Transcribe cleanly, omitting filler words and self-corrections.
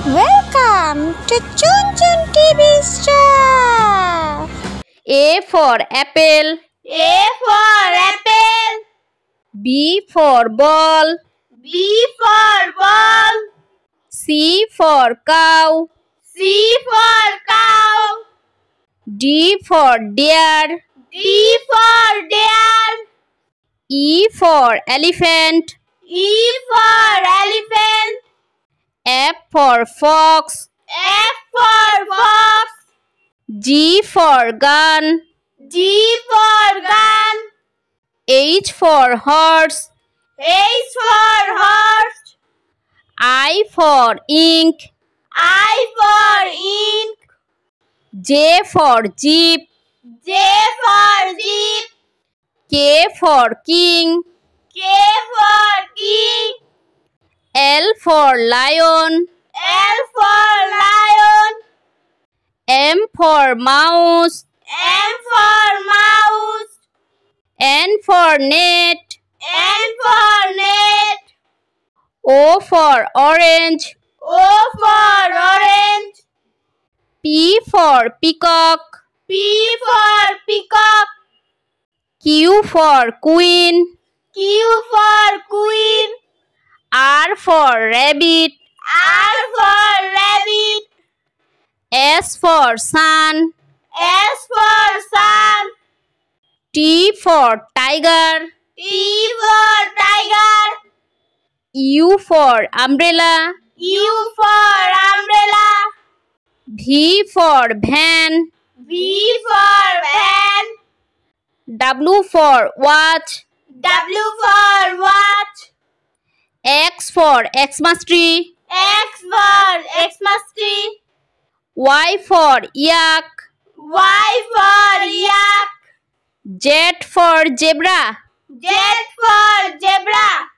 Welcome to Chun Chun TV Stuff. A for apple. A for apple. B for ball. B for ball. C for cow. C for cow. D for deer. D for deer. E for elephant. E for elephant. F for fox. F for fox. G for gun. G for gun. H for horse. H for horse. I for ink. I for ink. J for jeep. J for jeep. K for king. K for king. L for lion. L for lion. M for mouse. M for mouse. N for net. N for net. O for orange. O for orange. P for peacock. P for peacock. Q for queen. Q for queen. R for rabbit. R for rabbit. S for sun. S for sun. T for tiger. T for tiger. U for umbrella. U for umbrella. V for van. V for van. W for watch. W for watch. X for Xmas tree. X for Xmas tree. Y for yak. Y for yak. Z for zebra. Z for zebra.